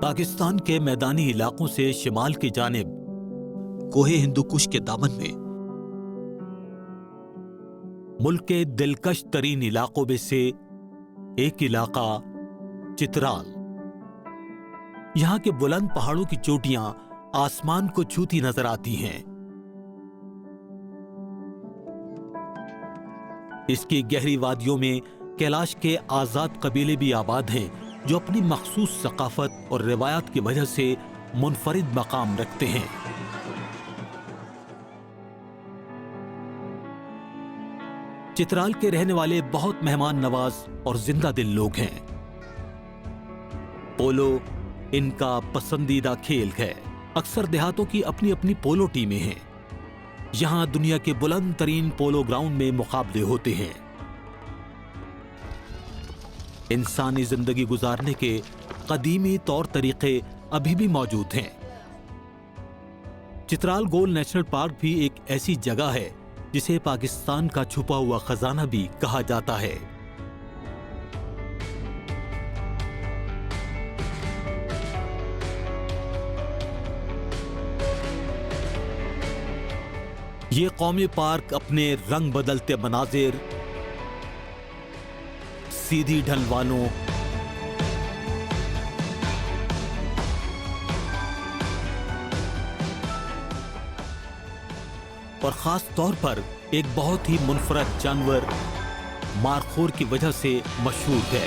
پاکستان کے میدانی علاقوں سے شمال کی جانب کوہ ہندوکش کے دامن میں ملک کے دلکش ترین علاقوں میں سے ایک علاقہ چترال۔ یہاں کے بلند پہاڑوں کی چوٹیاں آسمان کو چھوتی نظر آتی ہیں۔ اس کی گہری وادیوں میں کیلاش کے آزاد قبیلے بھی آباد ہیں جو اپنی مخصوص ثقافت اور روایات کی وجہ سے منفرد مقام رکھتے ہیں۔ چترال کے رہنے والے بہت مہمان نواز اور زندہ دل لوگ ہیں۔ پولو ان کا پسندیدہ کھیل ہے۔ اکثر دیہاتوں کی اپنی اپنی پولو ٹیمیں ہیں۔ یہاں دنیا کے بلند ترین پولو گراؤنڈ میں مقابلے ہوتے ہیں۔ انسانی زندگی گزارنے کے قدیمی طور طریقے ابھی بھی موجود ہیں۔ چترال گول نیشنل پارک بھی ایک ایسی جگہ ہے جسے پاکستان کا چھپا ہوا خزانہ بھی کہا جاتا ہے۔ یہ قومی پارک اپنے رنگ بدلتے مناظر، سیدھی ڈھلوانوں، اور خاص طور پر ایک بہت ہی منفرد جانور مارخور کی وجہ سے مشہور ہے۔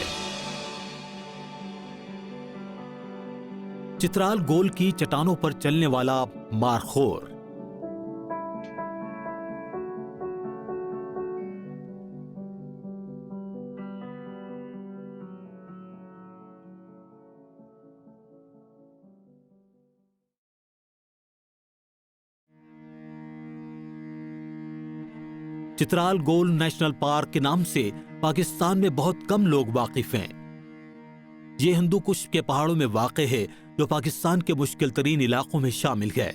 چترال گول کی چٹانوں پر چلنے والا مارخور چترال گول نیشنل پارک کے نام سے پاکستان میں بہت کم لوگ واقف ہیں۔ یہ ہندوکش کے پہاڑوں میں واقع ہے جو پاکستان کے مشکل ترین علاقوں میں شامل ہے۔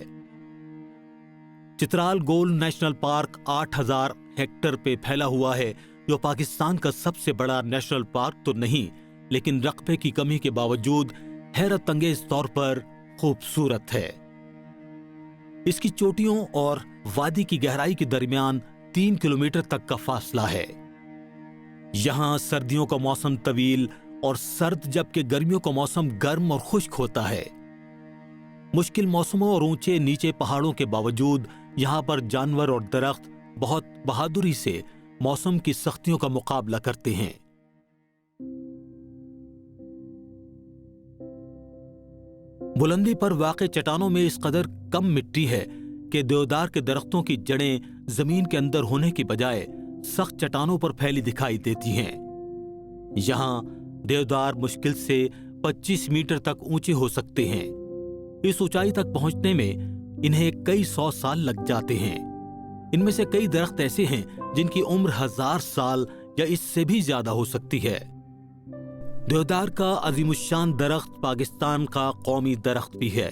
چترال گول نیشنل پارک 8000 ہیکٹر پہ پھیلا ہوا ہے جو پاکستان کا سب سے بڑا نیشنل پارک تو نہیں لیکن رقبے کی کمی کے باوجود حیرت انگیز طور پر خوبصورت ہے۔ اس کی چوٹیوں اور وادی کی گہرائی کے درمیان 3 کلومیٹر تک کا فاصلہ ہے۔ یہاں سردیوں کا موسم طویل اور سرد جبکہ گرمیوں کا موسم گرم اور خشک ہوتا ہے۔ مشکل موسموں اور اونچے نیچے پہاڑوں کے باوجود یہاں پر جانور اور درخت بہت بہادری سے موسم کی سختیوں کا مقابلہ کرتے ہیں۔ بلندی پر واقع چٹانوں میں اس قدر کم مٹی ہے کہ دیودار کے درختوں کی جڑیں زمین کے اندر ہونے کی بجائے سخت چٹانوں پر پھیلی دکھائی دیتی ہیں۔ یہاں دیودار مشکل سے 25 میٹر تک اونچے ہو سکتے ہیں۔ اس اونچائی تک پہنچنے میں انہیں کئی 100 سال لگ جاتے ہیں۔ ان میں سے کئی درخت ایسے ہیں جن کی عمر 1000 سال یا اس سے بھی زیادہ ہو سکتی ہے۔ دیودار کا عظیم الشان درخت پاکستان کا قومی درخت بھی ہے۔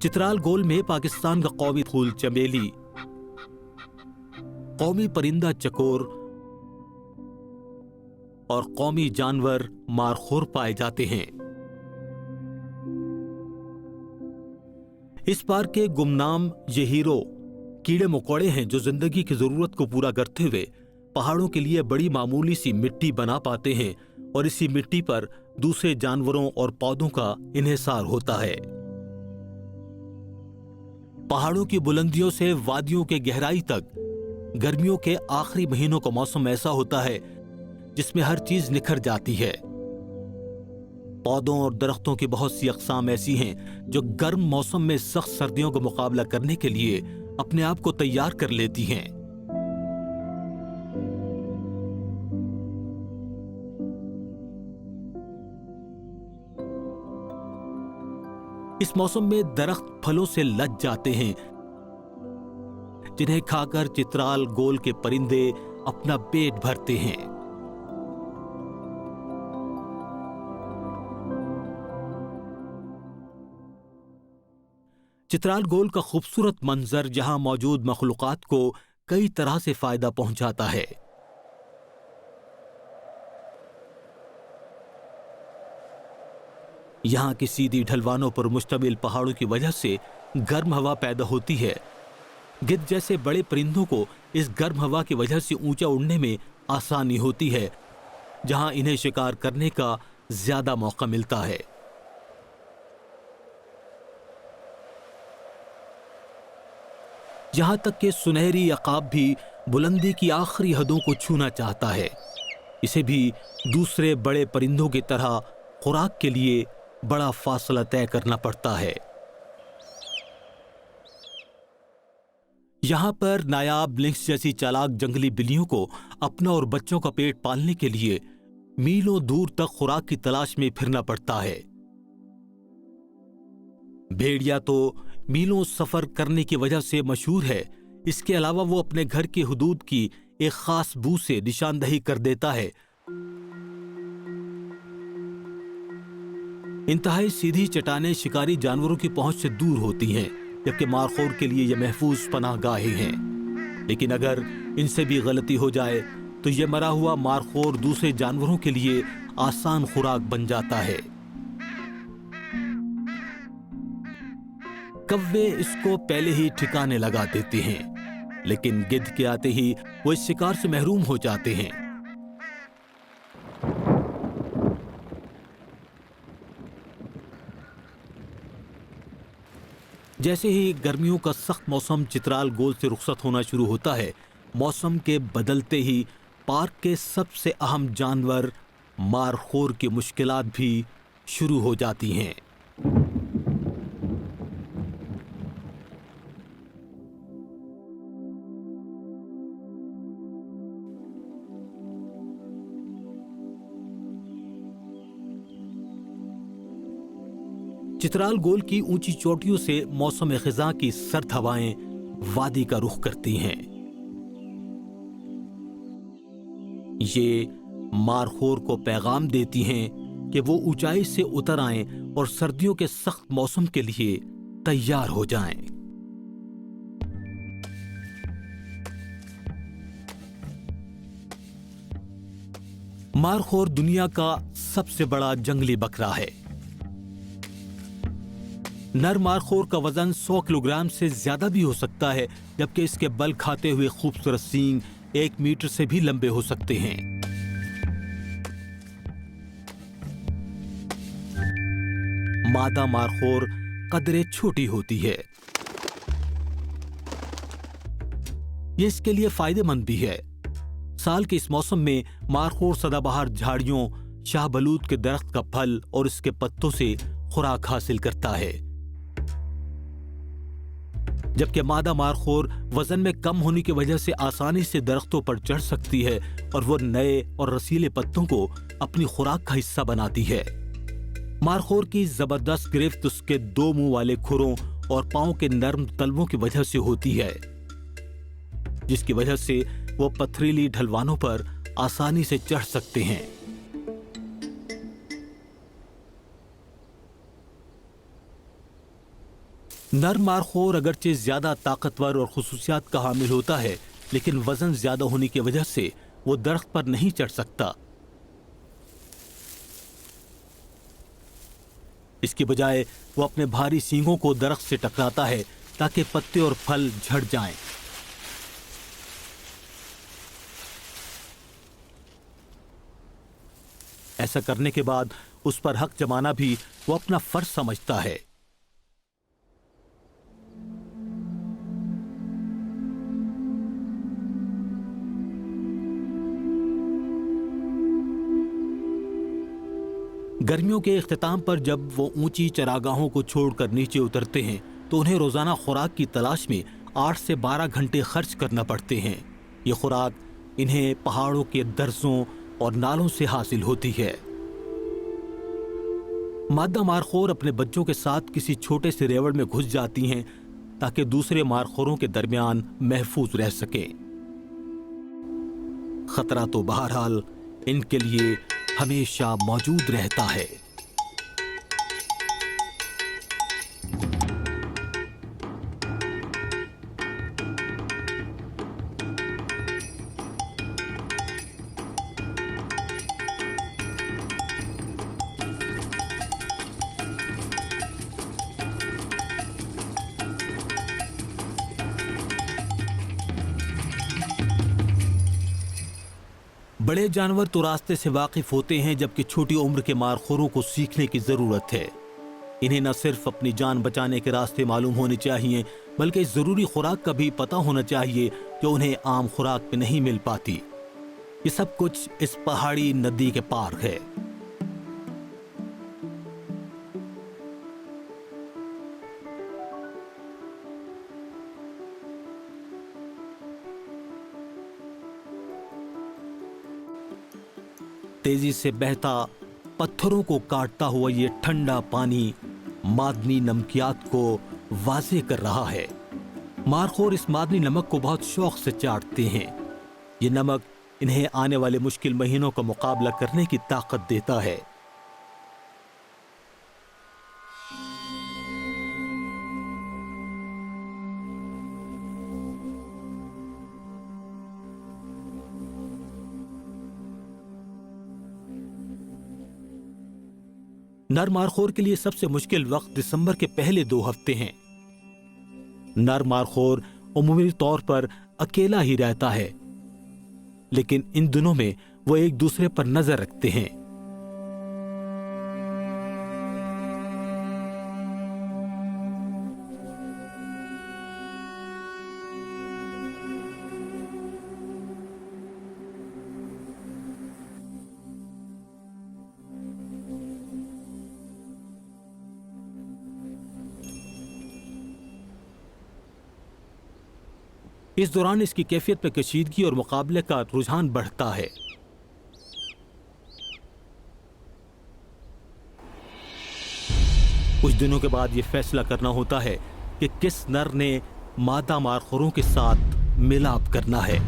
چترال گول میں پاکستان کا قومی پھول چمیلی، قومی پرندہ چکور اور قومی جانور مارخور پائے جاتے ہیں۔ اس پارک کے گمنام یہ ہیرو کیڑے مکوڑے ہیں جو زندگی کی ضرورت کو پورا کرتے ہوئے پہاڑوں کے لیے بڑی معمولی سی مٹی بنا پاتے ہیں اور اسی مٹی پر دوسرے جانوروں اور پودوں کا انحصار ہوتا ہے۔ پہاڑوں کی بلندیوں سے وادیوں کے گہرائی تک گرمیوں کے آخری مہینوں کا موسم ایسا ہوتا ہے جس میں ہر چیز نکھر جاتی ہے۔ پودوں اور درختوں کی بہت سی اقسام ایسی ہیں جو گرم موسم میں سخت سردیوں کا مقابلہ کرنے کے لیے اپنے آپ کو تیار کر لیتی ہیں۔ اس موسم میں درخت پھلوں سے لد جاتے ہیں جنہیں کھا کر چترال گول کے پرندے اپنا پیٹ بھرتے ہیں۔ چترال گول کا خوبصورت منظر یہاں موجود مخلوقات کو کئی طرح سے فائدہ پہنچاتا ہے۔ यहाँ की सीधी ढलवानों पर मुश्तमिल पहाड़ों की वजह से गर्म हवा पैदा होती है। गिद्ध जैसे बड़े परिंदों को इस गर्म हवा की वजह से ऊंचा उड़ने में आसानी होती है, जहां इन्हें शिकार करने का ज्यादा मौका मिलता है। यहां तक कि सुनहरी अकाब भी बुलंदी की आखिरी हदों को छूना चाहता है। इसे भी दूसरे बड़े परिंदों की तरह खुराक के लिए बड़ा फासला तय करना पड़ता है। यहाँ पर नायाब लिंक्स जैसी चालाक जंगली बिल्लियों को अपना और बच्चों का पेट पालने के लिए मीलों दूर तक खुराक की तलाश में फिरना पड़ता है। भेड़िया तो मीलों सफर करने की वजह से मशहूर है। इसके अलावा वो अपने घर की हुदूद की एक खास बू से निशानदही कर देता है। इंतहाई सीधी चट्टानें शिकारी जानवरों की पहुंच से दूर होती हैं, जबकि मारखोर के लिए ये महफूज पनाहगाहें हैं। लेकिन अगर इनसे भी गलती हो जाए तो ये मरा हुआ मारखोर दूसरे जानवरों के लिए आसान खुराक बन जाता है। कव्वे इसको पहले ही ठिकाने लगा देते हैं, लेकिन गिद्ध के आते ही वो इस शिकार से महरूम हो जाते हैं। जैसे ही गर्मियों का सख्त मौसम चित्राल गोल से रुखसत होना शुरू होता है, मौसम के बदलते ही पार्क के सबसे अहम जानवर मारखोर की मुश्किलात भी शुरू हो जाती हैं। चित्राल गोल की ऊंची चोटियों से मौसम खिजा की सर्द हवाएं वादी का रुख करती हैं। ये मारखोर को पैगाम देती हैं कि वो ऊंचाई से उतर आएं और सर्दियों के सख्त मौसम के लिए तैयार हो जाएं। मारखोर दुनिया का सबसे बड़ा जंगली बकरा है। नर मारखोर का वजन 100 किलोग्राम से ज्यादा भी हो सकता है, जबकि इसके बल खाते हुए खूबसूरत सींग 1 मीटर से भी लंबे हो सकते हैं। मादा मारखोर कदरे छोटी होती है। ये इसके लिए फायदेमंद भी है। साल के इस मौसम में मारखोर सदाबहार झाड़ियों, शाहबलूत के दरख्त का फल और इसके पत्तों से खुराक हासिल करता है, जबकि मादा मारखोर वजन में कम होने की वजह से आसानी से दरख्तों पर चढ़ सकती है और वो नए और रसीले पत्तों को अपनी खुराक का हिस्सा बनाती है। मारखोर की जबरदस्त गिरफ्त उसके 2 मुंह वाले खुरों और पांव के नर्म तलवों की वजह से होती है, जिसकी वजह से वो पथरीली ढलवानों पर आसानी से चढ़ सकते हैं। नर मारखोर अगरचे ज्यादा ताकतवर और खुसूसियात का हामिल होता है, लेकिन वजन ज्यादा होने की वजह से वो दरख्त पर नहीं चढ़ सकता। इसकी बजाय वो अपने भारी सींगों को दरख्त से टकराता है ताकि पत्ते और फल झड़ जाएं। ऐसा करने के बाद उस पर हक जमाना भी वो अपना फर्ज समझता है। गर्मियों के इख्तिताम पर जब वो ऊंची चरागाहों को छोड़कर नीचे उतरते हैं तो उन्हें रोजाना खुराक की तलाश में 8 से 12 घंटे खर्च करना पड़ते हैं। ये खुराक इन्हें पहाड़ों के दर्जों और नालों से हासिल होती है। मादा मारखोर अपने बच्चों के साथ किसी छोटे से रेवड़ में घुस जाती हैं ताकि दूसरे मारखोरों के दरमियान महफूज रह सके। खतरा तो बहरहाल इनके लिए हमेशा मौजूद रहता है। بڑے جانور تو راستے سے واقف ہوتے ہیں، جبکہ چھوٹی عمر کے مارخوروں کو سیکھنے کی ضرورت ہے۔ انہیں نہ صرف اپنی جان بچانے کے راستے معلوم ہونے چاہیے، بلکہ اس ضروری خوراک کا بھی پتہ ہونا چاہیے جو انہیں عام خوراک پہ نہیں مل پاتی۔ یہ سب کچھ اس پہاڑی ندی کے پار ہے۔ تیزی سے بہتا، پتھروں کو کاٹتا ہوا یہ ٹھنڈا پانی معدنی نمکیات کو واضح کر رہا ہے۔ مارخور اس معدنی نمک کو بہت شوق سے چاٹتے ہیں۔ یہ نمک انہیں آنے والے مشکل مہینوں کا مقابلہ کرنے کی طاقت دیتا ہے۔ نر مارخور کے لیے سب سے مشکل وقت دسمبر کے پہلے 2 ہفتے ہیں۔ نر مارخور عمومی طور پر اکیلا ہی رہتا ہے، لیکن ان دنوں میں وہ ایک دوسرے پر نظر رکھتے ہیں۔ اس دوران اس کی کیفیت میں کشیدگی اور مقابلے کا رجحان بڑھتا ہے۔ کچھ دنوں کے بعد یہ فیصلہ کرنا ہوتا ہے کہ کس نر نے مادہ مارخوروں کے ساتھ ملاپ کرنا ہے۔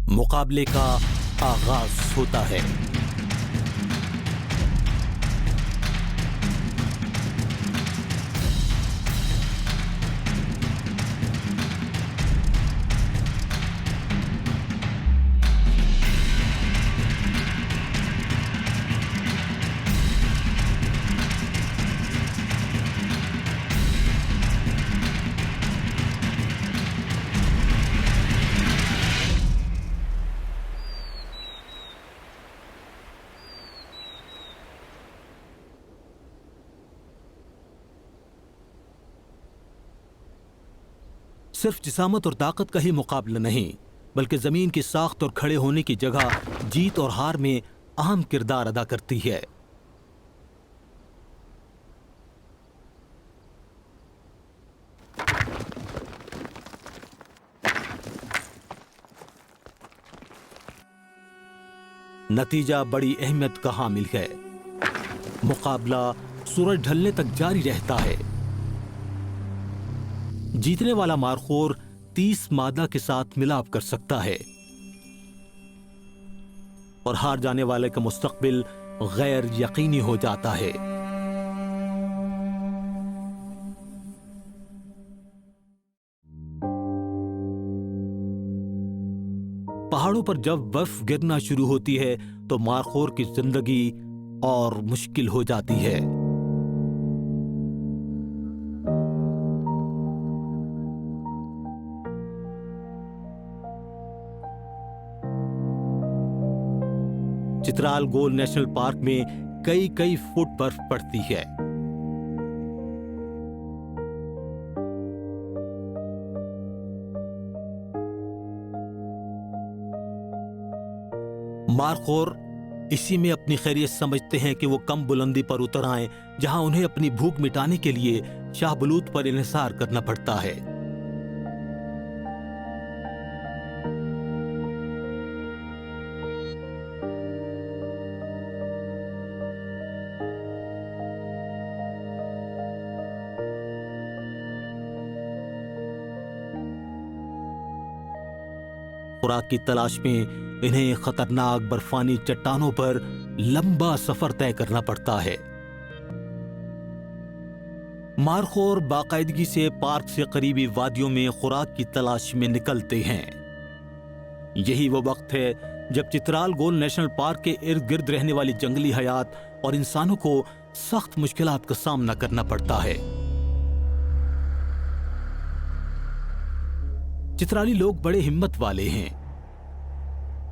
مقابلے کا آغاز ہوتا ہے۔ صرف جسامت اور طاقت کا ہی مقابلہ نہیں، بلکہ زمین کی ساخت اور کھڑے ہونے کی جگہ جیت اور ہار میں اہم کردار ادا کرتی ہے۔ نتیجہ بڑی اہمیت کا حامل ہے۔ مقابلہ سورج ڈھلنے تک جاری رہتا ہے۔ جیتنے والا مارخور 30 مادہ کے ساتھ ملاپ کر سکتا ہے اور ہار جانے والے کا مستقبل غیر یقینی ہو جاتا ہے۔ پہاڑوں پر جب برف گرنا شروع ہوتی ہے تو مارخور کی زندگی اور مشکل ہو جاتی ہے۔ چترال گول نیشنل پارک میں کئی فٹ برف پڑتی ہے۔ مارخور اسی میں اپنی خیریت سمجھتے ہیں کہ وہ کم بلندی پر اتر آئیں جہاں انہیں اپنی بھوک مٹانے کے لیے شاہ بلوت پر انحصار کرنا پڑتا ہے۔ خوراک کی تلاش میں انہیں خطرناک برفانی چٹانوں پر لمبا سفر طے کرنا پڑتا ہے۔ مارخور باقاعدگی سے پارک سے قریبی وادیوں میں خوراک کی تلاش میں نکلتے ہیں۔ یہی وہ وقت ہے جب چترال گول نیشنل پارک کے ارد گرد رہنے والی جنگلی حیات اور انسانوں کو سخت مشکلات کا سامنا کرنا پڑتا ہے۔ चित्राली लोग बड़े हिम्मत वाले हैं,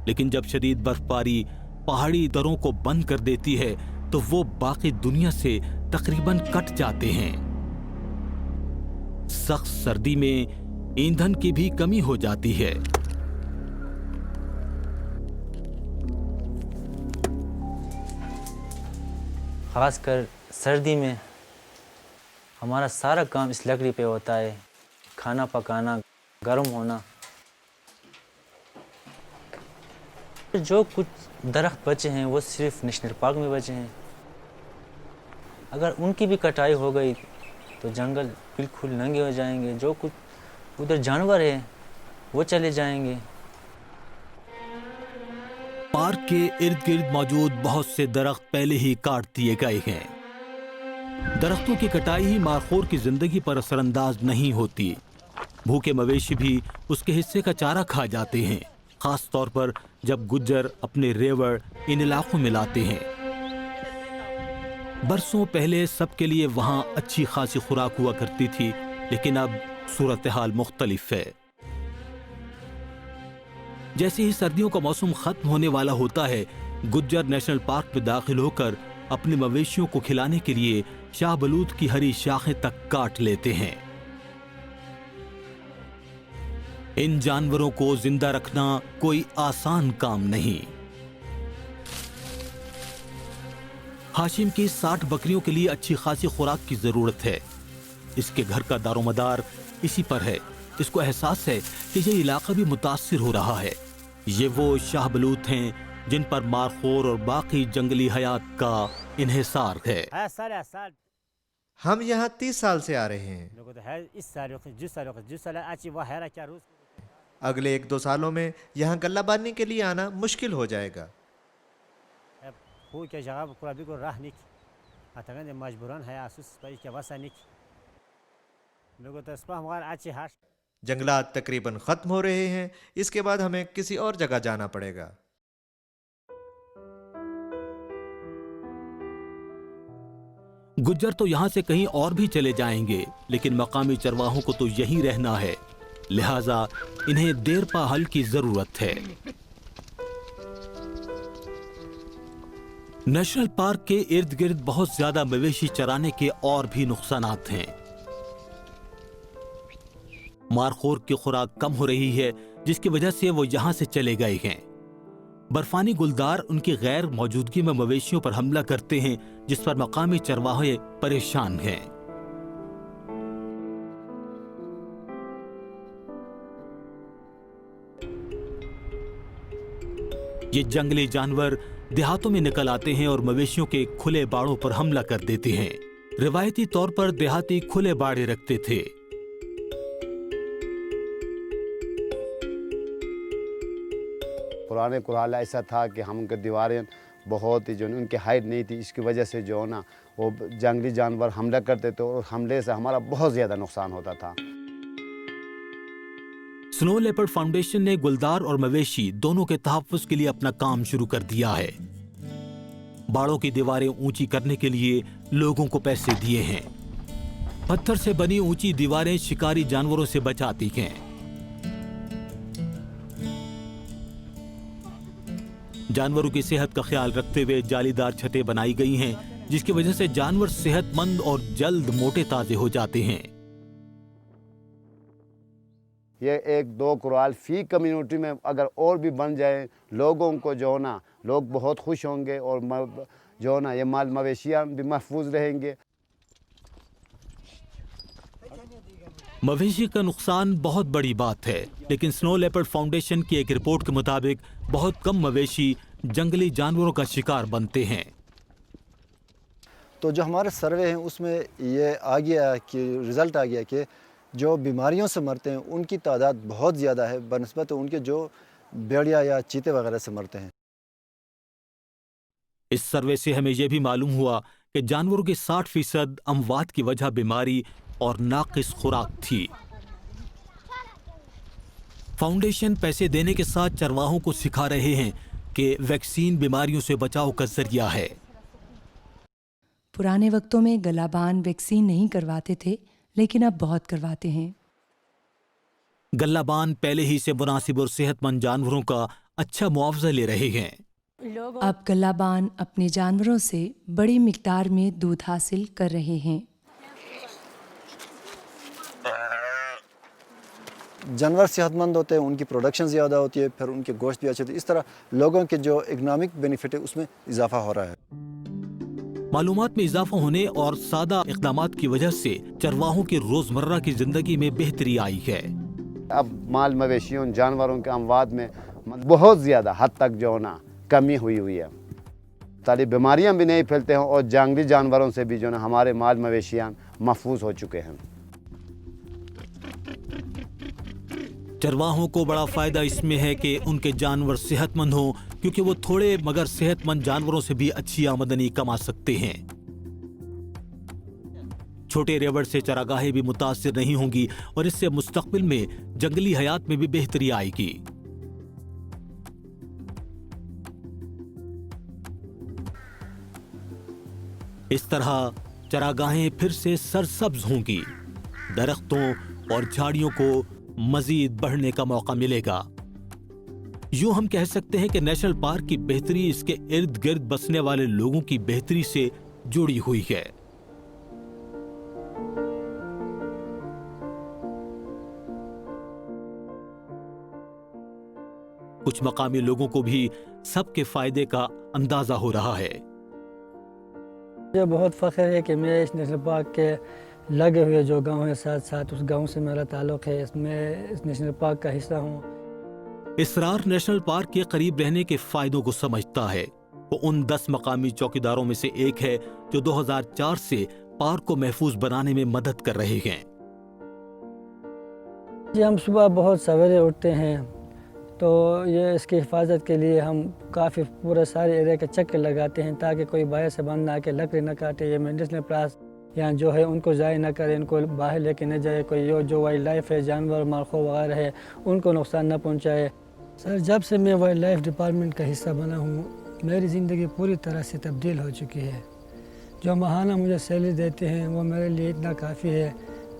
लेकिन जब शदीद बर्फबारी पहाड़ी दरों को बंद कर देती है तो वो बाकी दुनिया से तकरीबन कट जाते हैं। सख्त सर्दी में ईंधन की भी कमी हो जाती है। खासकर सर्दी में हमारा सारा काम इस लकड़ी पे होता है, खाना पकाना, गर्म होना। जो कुछ दरख्त बचे हैं वो सिर्फ नेशनल पार्क में बचे हैं। अगर उनकी भी कटाई हो गई तो जंगल बिल्कुल नंगे हो जाएंगे। जो कुछ उधर जानवर हैं वो चले जाएंगे। पार्क के इर्द गिर्द मौजूद बहुत से दरख्त पहले ही काट दिए गए हैं। दरख्तों की कटाई ही मारखोर की जिंदगी पर असरअंदाज नहीं होती। भूखे मवेशी भी उसके हिस्से का चारा खा जाते हैं, खास तौर पर जब गुज्जर अपने रेवड़ इन इलाकों में लाते हैं। बरसों पहले सबके लिए वहां अच्छी खासी खुराक हुआ करती थी, लेकिन अब सूरत हाल मुख्तलिफ है। जैसे ही सर्दियों का मौसम खत्म होने वाला होता है, गुज्जर नेशनल पार्क में दाखिल होकर अपने मवेशियों को खिलाने के लिए शाहबलूत की हरी शाखें तक काट लेते हैं। इन जानवरों को जिंदा रखना कोई आसान काम नहीं। हाशिम की 60 बकरियों के लिए अच्छी खासी खुराक की जरूरत है। इसके घर का दारोमदार इसी पर है। इसको एहसास है कि ये इलाका भी मुतासिर हो रहा है। ये वो शाहबलूत हैं जिन पर मारखोर और बाकी जंगली हयात का इन्हिसार है। हम यहाँ 30 साल से आ रहे हैं। अगले 1-2 सालों में यहाँ गल्ला बांधने के लिए आना मुश्किल हो जाएगा। जंगलात तकरीबन खत्म हो रहे हैं। इसके बाद हमें किसी और जगह जाना पड़ेगा। गुज्जर तो यहाँ से कहीं और भी चले जाएंगे, लेकिन मकामी चरवाहों को तो यहीं रहना है, लिहाजा इन्हें देरपा हल की जरूरत है। नेशनल पार्क के इर्द गिर्द बहुत ज्यादा मवेशी चराने के और भी नुकसानात हैं। मारखोर की खुराक कम हो रही है, जिसकी वजह से वो यहां से चले गए हैं। बर्फानी गुलदार उनकी गैर मौजूदगी में मवेशियों पर हमला करते हैं, जिस पर मकामी चरवाहे परेशान हैं। ये जंगली जानवर देहातों में निकल आते हैं और मवेशियों के खुले बाड़ों पर हमला कर देते हैं। रिवायती तौर पर देहाती खुले बाड़े रखते थे। पुराने कुराल ऐसा था कि हम उनके दीवारें बहुत ही जो उनकी हाइट नहीं थी, इसकी वजह से जो ना वो जंगली जानवर हमला करते थे और हमले से हमारा बहुत ज़्यादा नुकसान होता था। स्नो लेपर्ड फाउंडेशन ने गुलदार और मवेशी दोनों के तहफ़्फ़ुज़ के लिए अपना काम शुरू कर दिया है। बाड़ों की दीवारें ऊंची करने के लिए लोगों को पैसे दिए हैं। पत्थर से बनी ऊंची दीवारें शिकारी जानवरों से बचाती हैं। जानवरों की सेहत का ख्याल रखते हुए जालीदार छतें बनाई गई हैं, जिसकी वजह से जानवर सेहतमंद और जल्द मोटे ताजे हो जाते हैं। ये 1-2 कुराल फी कम्युनिटी में अगर और भी बन जाए, लोगों को जो ना लोग बहुत खुश होंगे और जो ना ये माल मवेशियाँ भी महफूज रहेंगे। मवेशी का नुकसान बहुत बड़ी बात है, लेकिन स्नो लेपर्ड फाउंडेशन की एक रिपोर्ट के मुताबिक बहुत कम मवेशी जंगली जानवरों का शिकार बनते हैं। तो जो हमारा सर्वे है उसमें ये आ गया कि रिज़ल्ट आ गया कि जो बीमारियों से मरते हैं उनकी तादाद बहुत ज़्यादा है बनिस्बत उनके जो भेड़िया या चीते वगैरह से मरते हैं। इस सर्वे से हमें यह भी मालूम हुआ कि जानवरों के 60% अमवात की वजह बीमारी और नाकिस खुराक थी। फाउंडेशन पैसे देने के साथ चरवाहों को सिखा रहे हैं कि वैक्सीन बीमारियों से बचाव का जरिया है। पुराने वक्तों में गलाबान वैक्सीन नहीं करवाते थे, लेकिन अब बहुत करवाते हैं। गल्लाबान पहले ही से मुनासिब और सेहतमंद जानवरों का अच्छा मुआवजा ले रहे हैं। अब गल्लाबान अपने जानवरों से बड़ी मिकदार में दूध हासिल कर रहे हैं। जानवर सेहतमंद होते हैं, उनकी प्रोडक्शन ज़्यादा होती है, फिर उनके गोश्त भी अच्छे होते हैं। इस तरह लोगों के जो इकनॉमिक बेनिफिट है उसमें इजाफा हो रहा है। मालूमात में इजाफा होने और सादा इक़दामात की वजह से चरवाहों की रोजमर्रा की जिंदगी में बेहतरी आई है। अब माल मवेशियों जानवरों के अमवात में बहुत ज़्यादा हद तक जो है ना कमी हुई है। ताली बीमारियां भी नहीं फैलते हैं और जंगली जानवरों से भी जो है ना हमारे माल मवेशियां महफूज हो चुके हैं। चरवाहों को बड़ा फायदा इसमें है कि उनके जानवर सेहतमंद हों, क्योंकि वो थोड़े मगर सेहतमंद जानवरों से भी अच्छी आमदनी कमा सकते हैं। छोटे रेवड़ से चरागाहें भी मुतासिर नहीं होंगी और इससे मुस्तकबिल में जंगली हयात में भी बेहतरी आएगी। इस तरह चरागाहें फिर से सरसब्ज होंगी, दरख्तों और झाड़ियों को मजीद बढ़ने का मौका मिलेगा। यूं हम कह सकते हैं कि नेशनल पार्क की बेहतरी इसके इर्द गिर्द बसने वाले लोगों की बेहतरी से जुड़ी हुई है। कुछ मकामी लोगों को भी सबके फायदे का अंदाजा हो रहा है। मुझे बहुत फ़ख्र है कि मैं इस नेशनल पार्क के लगे हुए जो गांव है साथ साथ उस गांव से मेरा ताल्लुक़ है, इसमें इस नेशनल पार्क का हिस्सा हूँ। इसरार नेशनल पार्क के करीब रहने के फायदों को समझता है। वो उन 10 मकामी चौकीदारों में से एक है जो 2004 से पार्क को महफूज बनाने में मदद कर रहे हैं। जी हम सुबह बहुत सवेरे उठते हैं, तो ये इसकी हिफाजत के लिए हम काफ़ी पूरे सारे एरिया के चक्कर लगाते हैं ताकि कोई बाहर से बंद ना के लकड़ी न काटे। ये नेशनल पार्क यहाँ जो है उनको ज़ाय न करे, इनको बाहर लेके न जाए, कोई जो वाइल्ड लाइफ है जानवर माखो वगैरह है उनको नुकसान न पहुँचाए। सर जब से मैं वाइल्ड लाइफ डिपार्टमेंट का हिस्सा बना हूँ मेरी ज़िंदगी पूरी तरह से तब्दील हो चुकी है। जो माहाना मुझे सैलरी देते हैं वो मेरे लिए इतना काफ़ी है,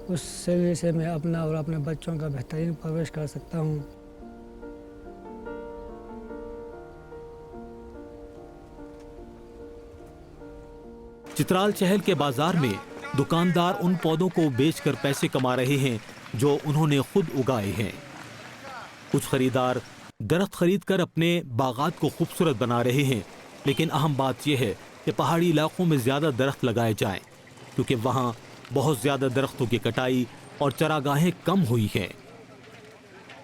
उस सैलरी से मैं अपना और अपने बच्चों का बेहतरीन परवरिश कर सकता हूँ। चित्राल चहल के बाजार में दुकानदार उन पौधों को बेचकर पैसे कमा रहे हैं जो उन्होंने खुद उगाए हैं। कुछ खरीदार दरख्त खरीदकर अपने बागात को खूबसूरत बना रहे हैं, लेकिन अहम बात यह है कि पहाड़ी इलाकों में ज़्यादा दरख्त लगाए जाएं, क्योंकि वहाँ बहुत ज़्यादा दरख्तों की कटाई और चरागाहें कम हुई हैं।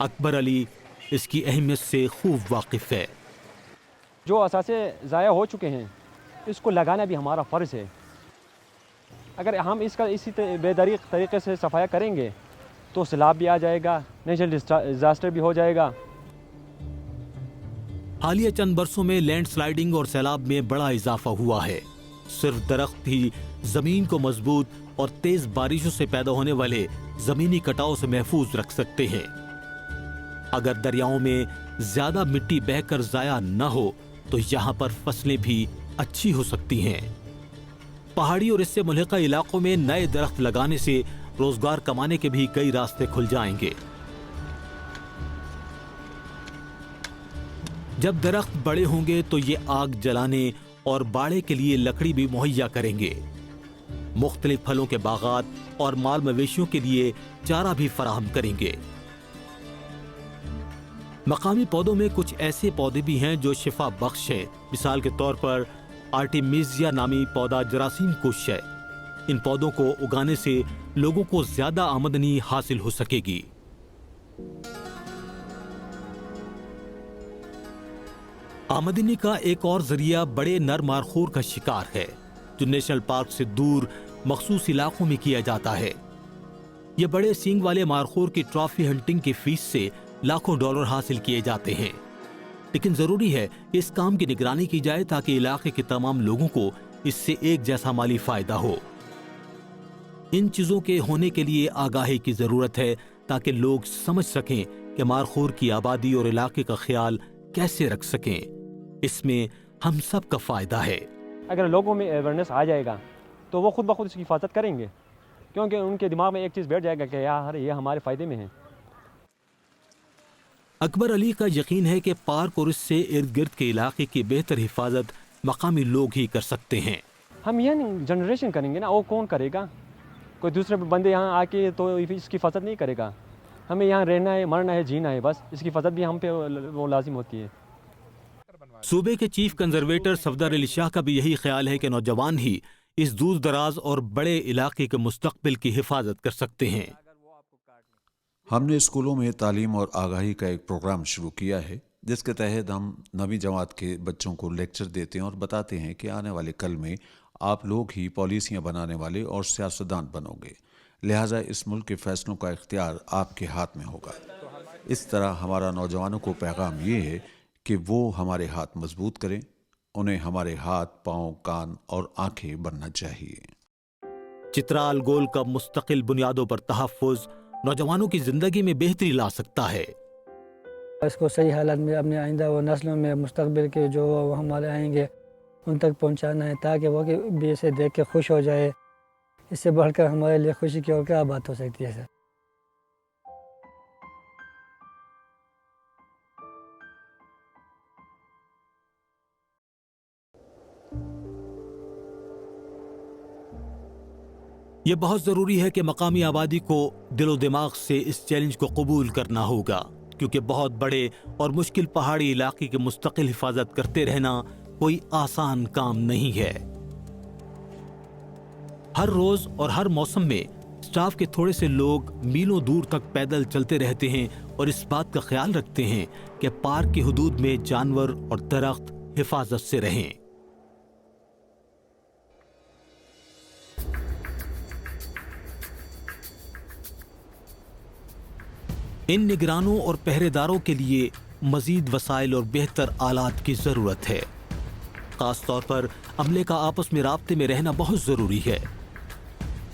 अकबर अली इसकी अहमियत से खूब वाकिफ़ है। जो असासे ज़ाया हो चुके हैं इसको लगाना भी हमारा फ़र्ज़ है। अगर हम इसका इसी बेदरीक तरीके से सफाया करेंगे तो सैलाब भी आ जाएगा, नेचुरल डिज़ास्टर भी हो जाएगा। हालिया चंद बरसों में लैंडस्लाइडिंग और सैलाब में बड़ा इजाफा हुआ है। सिर्फ दरख्त ही जमीन को मजबूत और तेज बारिशों से पैदा होने वाले जमीनी कटाव से महफूज रख सकते हैं। अगर दरियाओं में ज्यादा मिट्टी बहकर जाया न हो तो यहाँ पर फसलें भी अच्छी हो सकती हैं। पहाड़ी और इससे मुल्हिका इलाकों में नए दरख्त लगाने से रोजगार कमाने के भी कई रास्ते खुल जाएंगे। जब दरख्त बड़े होंगे तो ये आग जलाने और बाड़े के लिए लकड़ी भी मुहैया करेंगे। मुख्तलिफ फलों के बागात और माल मवेशियों के लिए चारा भी फराहम करेंगे। मकामी पौधों में कुछ ऐसे पौधे भी हैं जो शिफा बख्श हैं। मिसाल के तौर पर आर्टिमिजिया नामी पौधा जरासीम कुश है। इन पौधों को उगाने से लोगों को ज्यादा आमदनी हासिल हो सकेगी। आमदनी का एक और जरिया बड़े नर मारखोर का शिकार है, जो नेशनल पार्क से दूर मखसूस इलाकों में किया जाता है। ये बड़े सींग वाले मारखोर की ट्रॉफी हंटिंग की फीस से लाखों डॉलर हासिल किए जाते हैं। लेकिन जरूरी है कि इस काम की निगरानी की जाए ताकि इलाके के तमाम लोगों को इससे एक जैसा माली फायदा हो। इन चीजों के होने के लिए आगाही की जरूरत है ताकि लोग समझ सकें कि मारखोर की आबादी और इलाके का ख्याल कैसे रख सकें। इसमें हम सब का फायदा है। अगर लोगों में अवेयरनेस आ जाएगा तो वो खुद ब खुद इसकी हिफाजत करेंगे, क्योंकि उनके दिमाग में एक चीज़ बैठ जाएगा कि यार ये हमारे फ़ायदे में है। اکبر علی کا یقین ہے کہ پارک اور اس سے ارد گرد کے علاقے کی بہتر حفاظت مقامی لوگ ہی کر سکتے ہیں۔ ہم یہ جنریشن کریں گے نا، وہ کون کرے گا؟ کوئی دوسرے بندے یہاں آ کے تو اس کی حفاظت نہیں کرے گا۔ ہمیں یہاں رہنا ہے، مرنا ہے، جینا ہے، بس اس کی حفاظت بھی ہم پہ وہ لازم ہوتی ہے۔ صوبے کے چیف کنزرویٹر صفدر علی شاہ کا بھی یہی خیال ہے کہ نوجوان ہی اس دور دراز اور بڑے علاقے کے مستقبل کی حفاظت کر سکتے ہیں۔ ہم نے اسکولوں میں تعلیم اور آگاہی کا ایک پروگرام شروع کیا ہے، جس کے تحت ہم 9ویں جماعت کے بچوں کو لیکچر دیتے ہیں اور بتاتے ہیں کہ آنے والے کل میں آپ لوگ ہی پالیسیاں بنانے والے اور سیاستدان بنو گے، لہٰذا اس ملک کے فیصلوں کا اختیار آپ کے ہاتھ میں ہوگا۔ اس طرح ہمارا نوجوانوں کو پیغام یہ ہے کہ وہ ہمارے ہاتھ مضبوط کریں، انہیں ہمارے ہاتھ، پاؤں، کان اور آنکھیں بننا چاہیے۔ چترال گول کا مستقل بنیادوں پر تحفظ نوجوانوں کی زندگی میں بہتری لا سکتا ہے۔ اس کو صحیح حالت میں اپنے آئندہ وہ نسلوں میں مستقبل کے جو ہمارے آئیں گے ان تک پہنچانا ہے، تاکہ وہ بھی اسے دیکھ کے خوش ہو جائے۔ اس سے بڑھ کر ہمارے لیے خوشی کی اور کیا بات ہو سکتی ہے سر۔ یہ بہت ضروری ہے کہ مقامی آبادی کو دل و دماغ سے اس چیلنج کو قبول کرنا ہوگا، کیونکہ بہت بڑے اور مشکل پہاڑی علاقے کی مستقل حفاظت کرتے رہنا کوئی آسان کام نہیں ہے۔ ہر روز اور ہر موسم میں اسٹاف کے تھوڑے سے لوگ میلوں دور تک پیدل چلتے رہتے ہیں اور اس بات کا خیال رکھتے ہیں کہ پارک کی حدود میں جانور اور درخت حفاظت سے رہیں۔ ان نگرانوں اور پہرے داروں کے لیے مزید وسائل اور بہتر آلات کی ضرورت ہے۔ خاص طور پر عملے کا آپس میں رابطے میں رہنا بہت ضروری ہے۔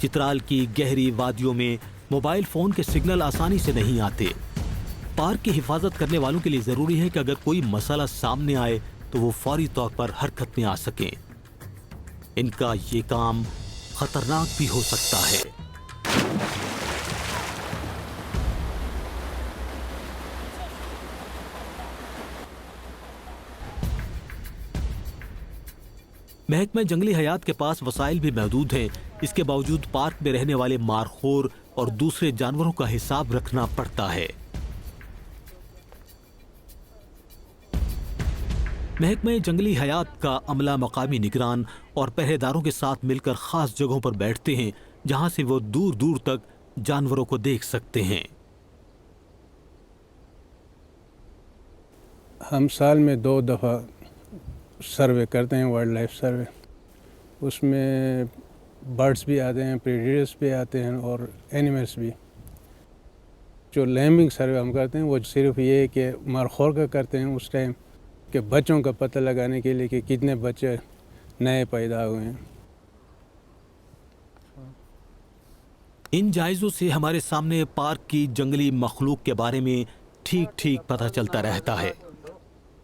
چترال کی گہری وادیوں میں موبائل فون کے سگنل آسانی سے نہیں آتے۔ پارک کی حفاظت کرنے والوں کے لیے ضروری ہے کہ اگر کوئی مسئلہ سامنے آئے تو وہ فوری طور پر حرکت میں آ سکیں۔ ان کا یہ کام خطرناک بھی ہو سکتا ہے۔ محکمہ جنگلی حیات کے پاس وسائل بھی محدود ہیں، اس کے باوجود پارک میں رہنے والے مارخور اور دوسرے جانوروں کا حساب رکھنا پڑتا ہے۔ محکمہ جنگلی حیات کا عملہ مقامی نگران اور پہرے داروں کے ساتھ مل کر خاص جگہوں پر بیٹھتے ہیں جہاں سے وہ دور دور تک جانوروں کو دیکھ سکتے ہیں۔ ہم سال میں 2 دفعہ سروے کرتے ہیں، وائلڈ لائف سروے۔ اس میں برڈز بھی آتے ہیں، پریڈیٹرز بھی آتے ہیں اور اینیملز بھی۔ جو لیمبنگ سروے ہم کرتے ہیں وہ صرف یہ ہے کہ مارخور کا کرتے ہیں اس ٹائم، کہ بچوں کا پتہ لگانے کے لیے کہ کتنے بچے نئے پیدا ہوئے ہیں۔ ان جائزوں سے ہمارے سامنے پارک کی جنگلی مخلوق کے بارے میں ٹھیک ٹھیک پتہ چلتا رہتا ہے۔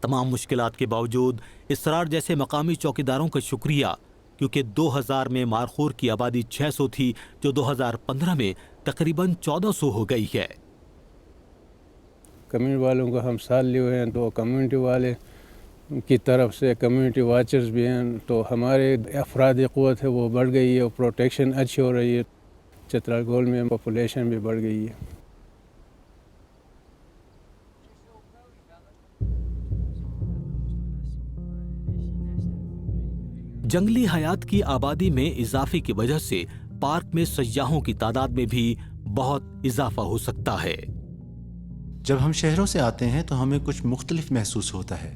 تمام مشکلات کے باوجود اسرار جیسے مقامی چوکیداروں کا شکریہ، کیونکہ 2000 میں مارخور کی آبادی 600 تھی، جو 2015 میں تقریباً 1400 ہو گئی ہے۔ کمیونٹی والوں کو ہم ساتھ لیے ہوئے ہیں، تو کمیونٹی والے کی طرف سے کمیونٹی واچرز بھی ہیں، تو ہمارے افرادی قوت ہے وہ بڑھ گئی ہے اور پروٹیکشن اچھی ہو رہی ہے۔ چترال گول میں پاپولیشن بھی بڑھ گئی ہے۔ جنگلی حیات کی آبادی میں اضافے کی وجہ سے پارک میں سیاحوں کی تعداد میں بھی بہت اضافہ ہو سکتا ہے۔ جب ہم شہروں سے آتے ہیں تو ہمیں کچھ مختلف محسوس ہوتا ہے۔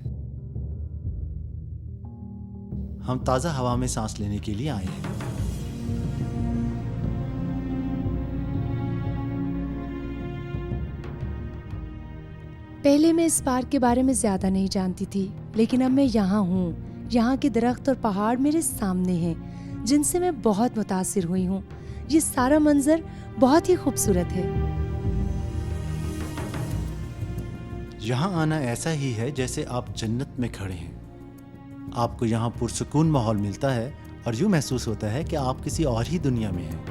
ہم تازہ ہوا میں سانس لینے کے لیے آئے ہیں۔ پہلے میں اس پارک کے بارے میں زیادہ نہیں جانتی تھی، لیکن اب میں یہاں ہوں۔ یہاں کے درخت اور پہاڑ میرے سامنے ہیں، جن سے میں بہت متاثر ہوئی ہوں۔ یہ سارا منظر بہت ہی خوبصورت ہے۔ یہاں آنا ایسا ہی ہے جیسے آپ جنت میں کھڑے ہیں۔ آپ کو یہاں پرسکون ماحول ملتا ہے اور یوں محسوس ہوتا ہے کہ آپ کسی اور ہی دنیا میں ہیں۔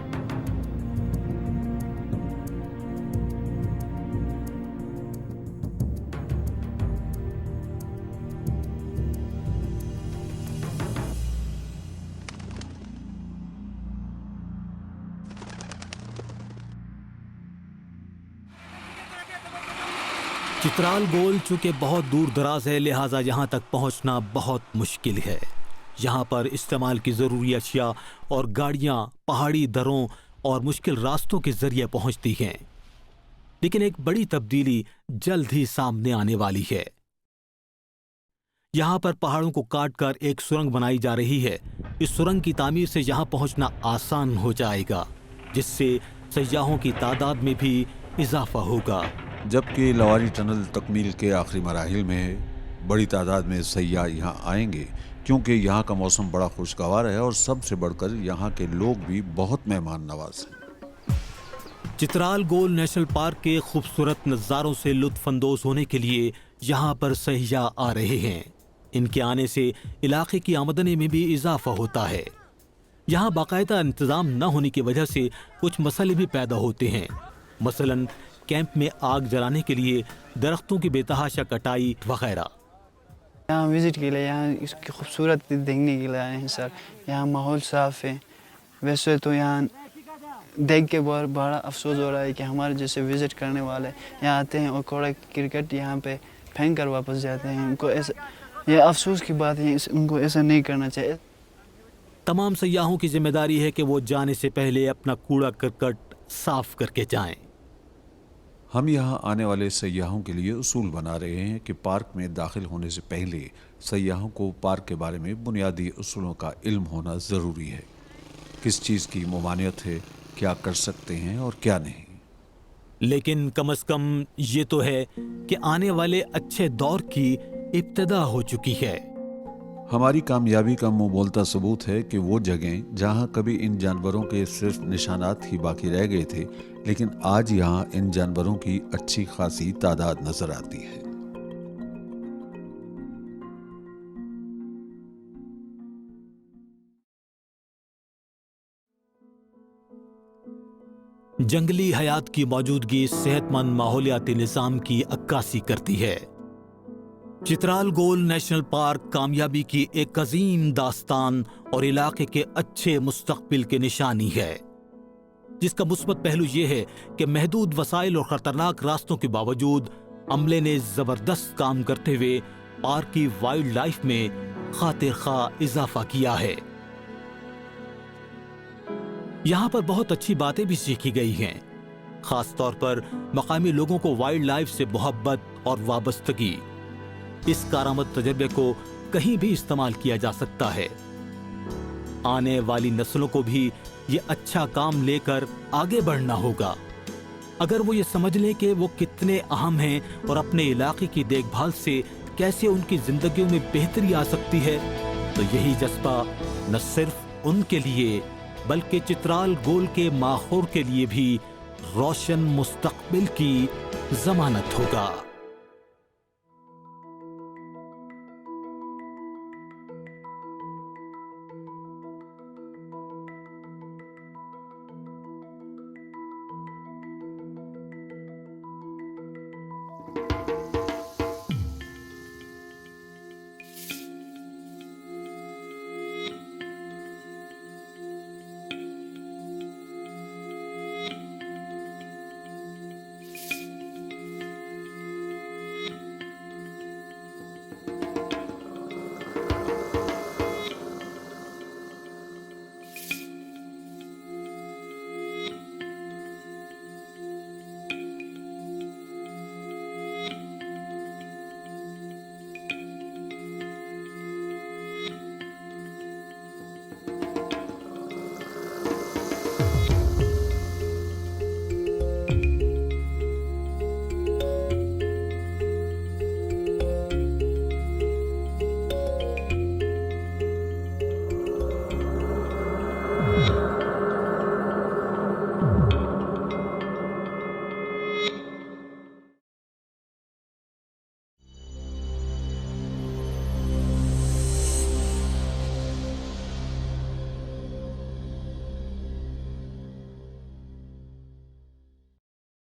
चित्राल गोल चूंकि बहुत दूर दराज है, लिहाजा यहाँ तक पहुँचना बहुत मुश्किल है। यहाँ पर इस्तेमाल की ज़रूरी अशिया और गाड़ियाँ पहाड़ी दरों और मुश्किल रास्तों के ज़रिए पहुँचती हैं। लेकिन एक बड़ी तब्दीली जल्द ही सामने आने वाली है। यहाँ पर पहाड़ों को काटकर एक सुरंग बनाई जा रही है। इस सुरंग की तामीर से यहाँ पहुँचना आसान हो जाएगा, जिससे सयाहों की तादाद में भी इजाफा होगा। जबकि लवारी टनल तकमील के आखिरी मराहिल में है, बड़ी तादाद में सयाह यहाँ आएंगे क्योंकि यहाँ का मौसम बड़ा खुशगवार है और सबसे बढ़कर यहाँ के लोग भी बहुत मेहमान नवाज हैं। चित्राल गोल नेशनल पार्क के खूबसूरत नज़ारों से लुत्फ़अंदोज़ होने के लिए यहाँ पर सयाह आ रहे हैं। इनके आने से इलाके की आमदनी में भी इजाफा होता है। यहाँ बाकायदा इंतज़ाम न होने की वजह से कुछ मसले भी पैदा होते हैं। मसलन कैंप में आग जलाने के लिए दरख्तों की बेतहाशा कटाई वगैरह। यहाँ विज़िट के लिए, यहाँ इसकी खूबसूरत देखने के लिए आए हैं सर। यहाँ माहौल साफ़ है। वैसे तो यहाँ देख के बहुत बड़ा अफसोस हो रहा है कि हमारे जैसे विज़िट करने वाले यहाँ आते हैं और कूड़ा क्रिकेट यहाँ पे फेंक कर वापस जाते हैं। उनको ऐसा, ये अफसोस की बात है, उनको ऐसा नहीं करना चाहिए। तमाम सयाहों की जिम्मेदारी है कि वो जाने से पहले अपना कूड़ा करकट साफ करके जाएं। हम यहाँ आने वाले सयाहों के लिए उसूल बना रहे हैं कि पार्क में दाखिल होने से पहले सयाहों को पार्क के बारे में बुनियादी उसूलों का इल्म होना ज़रूरी है। किस चीज़ की ममानियत है, क्या कर सकते हैं और क्या नहीं। लेकिन कम से कम ये तो है कि आने वाले अच्छे दौर की इब्तिदा हो चुकी है। हमारी कामयाबी का मुंह बोलता सबूत है कि वो जगह जहां कभी इन जानवरों के सिर्फ निशानात ही बाकी रह गए थे, लेकिन आज यहां इन जानवरों की अच्छी खासी तादाद नजर आती है। जंगली हयात की मौजूदगी सेहतमंद माहौलियाती निज़ाम की अक्कासी करती है। चित्राल गोल नेशनल पार्क कामयाबी की एक अजीम दास्तान और इलाके के अच्छे मुस्तकबिल की निशानी है, जिसका मुस्बत पहलू यह है कि महदूद वसाइल और खतरनाक रास्तों के बावजूद अमले ने जबरदस्त काम करते हुए पार्क की वाइल्ड लाइफ में खातिर खा इजाफा किया है। यहाँ पर बहुत अच्छी बातें भी सीखी गई हैं, खास तौर पर मकामी लोगों को वाइल्ड लाइफ से मोहब्बत और वाबस्तगी। इस कारामद तजर्बे को कहीं भी इस्तेमाल किया जा सकता है। आने वाली नस्लों को भी ये अच्छा काम लेकर आगे बढ़ना होगा। अगर वो ये समझ लें कि वो कितने अहम हैं और अपने इलाके की देखभाल से कैसे उनकी जिंदगियों में बेहतरी आ सकती है, तो यही जज्बा न सिर्फ उनके लिए बल्कि चित्राल गोल के माहौल के लिए भी रोशन मुस्तकबिल की जमानत होगा।